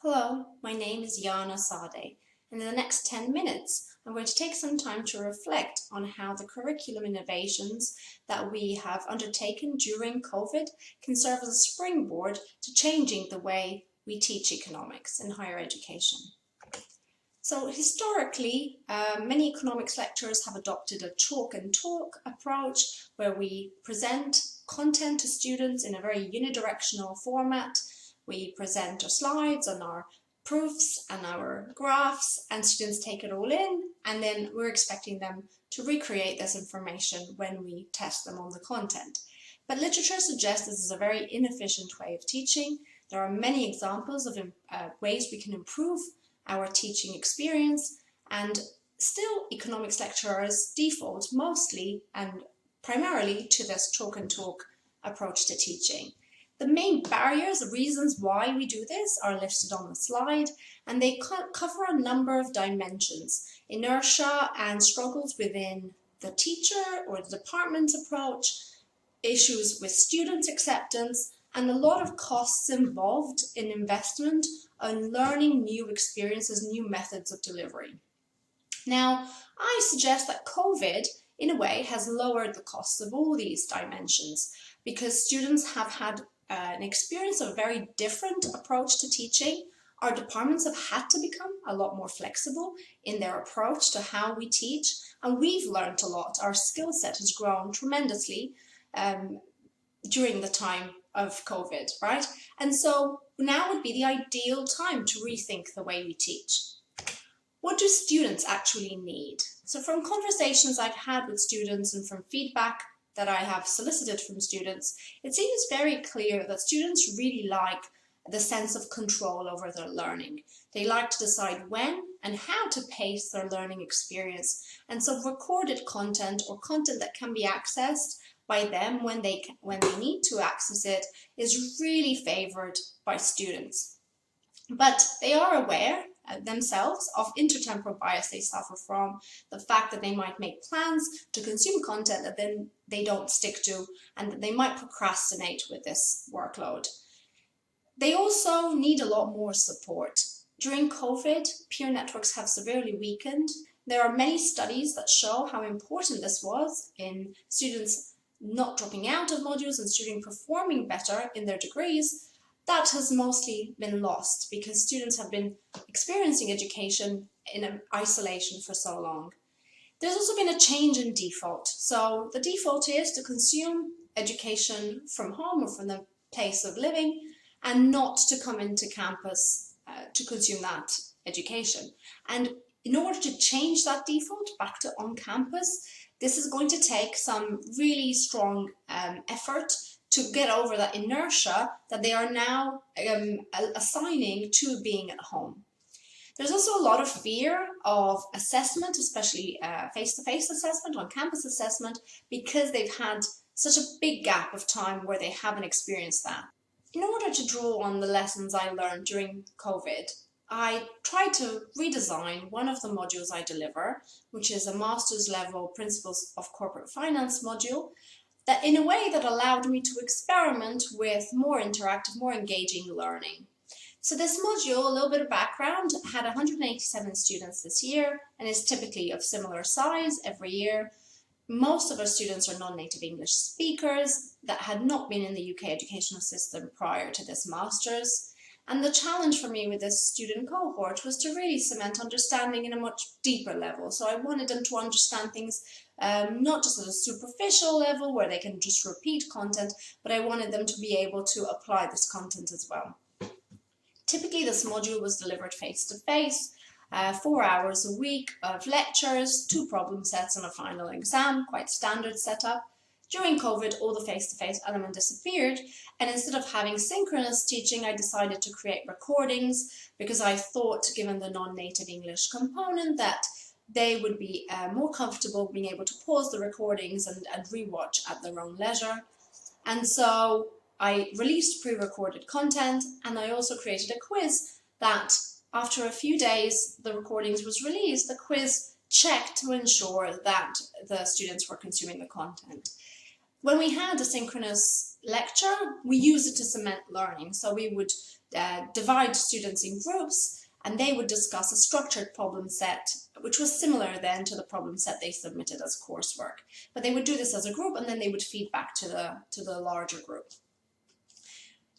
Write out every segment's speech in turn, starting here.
Hello, my name is Jana Sadeh, and in the next 10 minutes I'm going to take some time to reflect on how the curriculum innovations that we have undertaken during COVID can serve as a springboard to changing the way we teach economics in higher education. So historically, many economics lecturers have adopted a chalk and talk approach where we present content to students in a very unidirectional format. We present our slides and our proofs and our graphs, and students take it all in, and then we're expecting them to recreate this information when we test them on the content. But literature suggests this is a very inefficient way of teaching. There are many examples of ways we can improve our teaching experience, and still economics lecturers default mostly and primarily to this chalk and talk approach to teaching. The main barriers, the reasons why we do this, are listed on the slide, and they cover a number of dimensions: inertia and struggles within the teacher or the department's approach, issues with student acceptance, and a lot of costs involved in investment on learning new experiences, new methods of delivery. Now, I suggest that COVID, in a way, has lowered the costs of all these dimensions because students have had an experience of a very different approach to teaching. Our departments have had to become a lot more flexible in their approach to how we teach, and we've learned a lot. Our skill set has grown tremendously during the time of COVID, right? And so now would be the ideal time to rethink the way we teach. What do students actually need? So from conversations I've had with students and from feedback that I have solicited from students, it seems very clear that students really like the sense of control over their learning. They like to decide when and how to pace their learning experience. And so recorded content or content that can be accessed by them when they need to access it is really favored by students. But they are aware themselves of intertemporal bias they suffer from, the fact that they might make plans to consume content that then they don't stick to, and that they might procrastinate with this workload. They also need a lot more support. During COVID, peer networks have severely weakened. There are many studies that show how important this was in students not dropping out of modules and students performing better in their degrees. That has mostly been lost because students have been experiencing education in isolation for so long. There's also been a change in default. So the default is to consume education from home or from the place of living and not to come into campus to consume that education. And in order to change that default back to on campus, this is going to take some really strong effort to get over that inertia that they are now assigning to being at home. There's also a lot of fear of assessment, especially face-to-face assessment, on-campus assessment, because they've had such a big gap of time where they haven't experienced that. In order to draw on the lessons I learned during COVID, I tried to redesign one of the modules I deliver, which is a master's level Principles of Corporate Finance module, that in a way that allowed me to experiment with more interactive, more engaging learning. So this module, a little bit of background, had 187 students this year and is typically of similar size every year. Most of our students are non-native English speakers that had not been in the UK educational system prior to this master's. And the challenge for me with this student cohort was to really cement understanding in a much deeper level. So I wanted them to understand things not just at a superficial level where they can just repeat content, but I wanted them to be able to apply this content as well. Typically, this module was delivered face-to-face, 4 hours a week of lectures, 2 problem sets and a final exam, quite standard setup. During COVID, all the face-to-face element disappeared, and instead of having synchronous teaching, I decided to create recordings because I thought, given the non-native English component, that they would be more comfortable being able to pause the recordings and rewatch at their own leisure. And so I released pre-recorded content, and I also created a quiz that, after a few days the recordings was released, the quiz checked to ensure that the students were consuming the content. When we had a synchronous lecture, we used it to cement learning. So we would divide students in groups, and they would discuss a structured problem set, which was similar then to the problem set they submitted as coursework. But they would do this as a group, and then they would feed back to the larger group.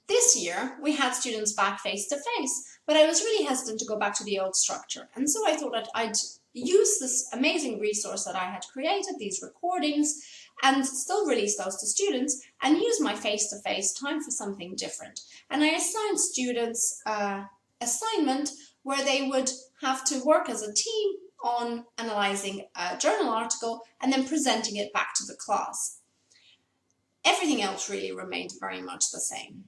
This year, we had students back face-to-face, but I was really hesitant to go back to the old structure. And so I thought that I'd use this amazing resource that I had created, these recordings, and still release those to students, and use my face-to-face time for something different. And I assigned students an assignment where they would have to work as a team on analysing a journal article and then presenting it back to the class. Everything else really remained very much the same.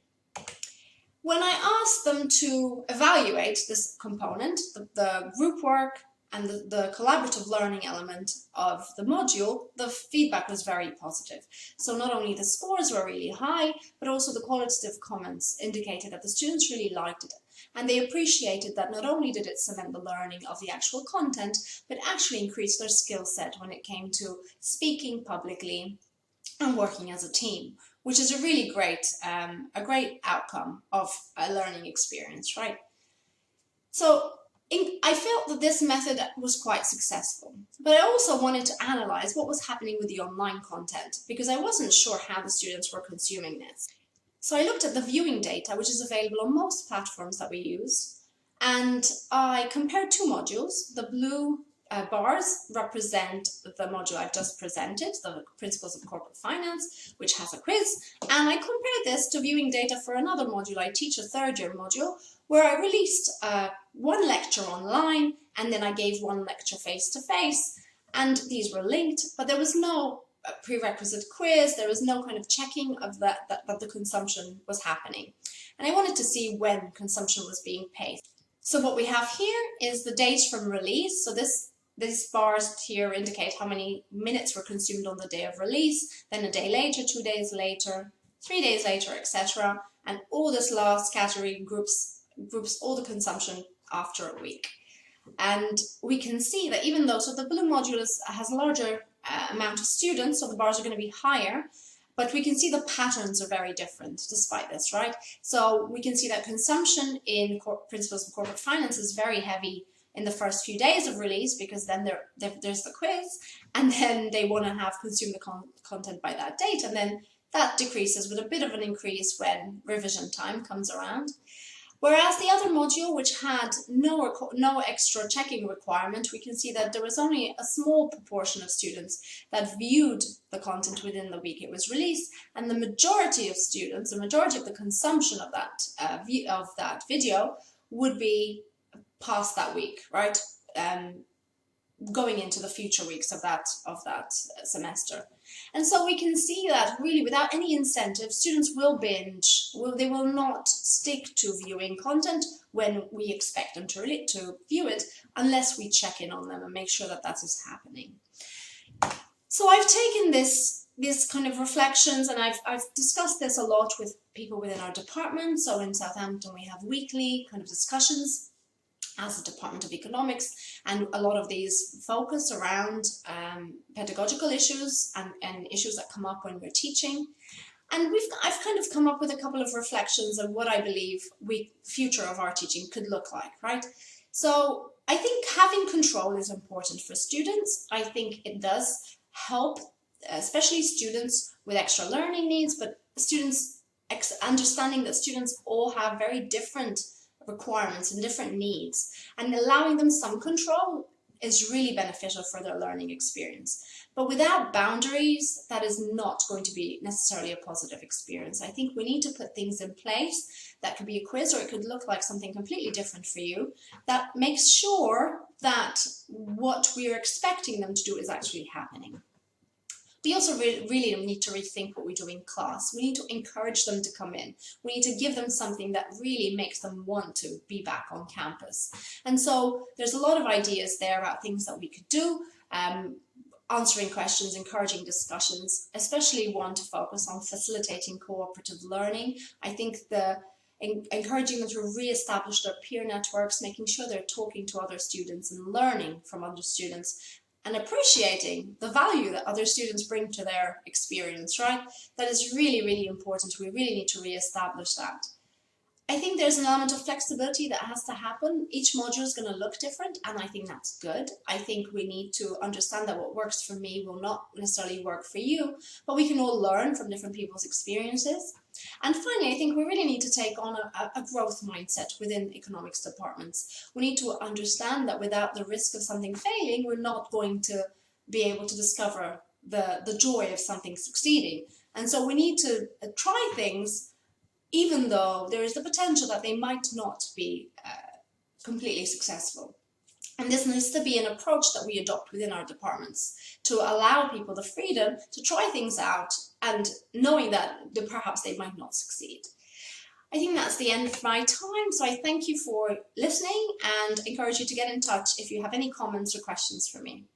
When I asked them to evaluate this component, the group work and the collaborative learning element of the module, the feedback was very positive. So not only the scores were really high, but also the qualitative comments indicated that the students really liked it. And they appreciated that not only did it cement the learning of the actual content, but actually increased their skill set when it came to speaking publicly and working as a team, which is a really great outcome of a learning experience, right? So I felt that this method was quite successful, but I also wanted to analyze what was happening with the online content, because I wasn't sure how the students were consuming this. So I looked at the viewing data, which is available on most platforms that we use, and I compared two modules. The blue bars represent the module I've just presented, the Principles of Corporate Finance, which has a quiz, and I compared this to viewing data for another module I teach, a third-year module, where I released one lecture online, and then I gave one lecture face-to-face, and these were linked, but there was no prerequisite quiz, there was no kind of checking of that the consumption was happening. And I wanted to see when consumption was being paid. So what we have here is the dates from release. So these bars here indicate how many minutes were consumed on the day of release, then a day later, 2 days later, 3 days later, etc. And all this last category groups all the consumption after a week. And we can see that even though, so the blue module has a larger amount of students, so the bars are going to be higher, but we can see the patterns are very different despite this, right? So we can see that consumption in Principles of Corporate Finance is very heavy in the first few days of release, because then there's the quiz, and then they want to have consumed the content by that date, and then that decreases with a bit of an increase when revision time comes around. Whereas the other module, which had no extra checking requirement, we can see that there was only a small proportion of students that viewed the content within the week it was released, and the majority of students, the majority of the consumption of that video would be past that week, right? Going into the future weeks of that semester. And so we can see that really without any incentive, students will binge, they will not stick to viewing content when we expect them to view it, unless we check in on them and make sure that that is happening. So I've taken this kind of reflections, and I've discussed this a lot with people within our department. So in Southampton we have weekly kind of discussions as a Department of Economics, and a lot of these focus around pedagogical issues and issues that come up when we're teaching. And I've kind of come up with a couple of reflections on what I believe future of our teaching could look like, right? So I think having control is important for students. I think it does help, especially students with extra learning needs, but students understanding that students all have very different requirements and different needs, and allowing them some control is really beneficial for their learning experience. But without boundaries, that is not going to be necessarily a positive experience. I think we need to put things in place. That could be a quiz, or it could look like something completely different for you, that makes sure that what we're expecting them to do is actually happening. We also really need to rethink what we do in class. We need to encourage them to come in. We need to give them something that really makes them want to be back on campus. And so there's a lot of ideas there about things that we could do, answering questions, encouraging discussions, especially one to focus on facilitating cooperative learning. I think encouraging them to re-establish their peer networks, making sure they're talking to other students and learning from other students, and appreciating the value that other students bring to their experience, right? That is really, really important. We really need to re-establish that. I think there's an element of flexibility that has to happen. Each module is going to look different, and I think that's good. I think we need to understand that what works for me will not necessarily work for you, but we can all learn from different people's experiences. And finally, I think we really need to take on a growth mindset within economics departments. We need to understand that without the risk of something failing, we're not going to be able to discover the joy of something succeeding. And so we need to try things even though there is the potential that they might not be completely successful. And this needs to be an approach that we adopt within our departments to allow people the freedom to try things out and knowing that perhaps they might not succeed. I think that's the end of my time, so I thank you for listening and encourage you to get in touch if you have any comments or questions for me.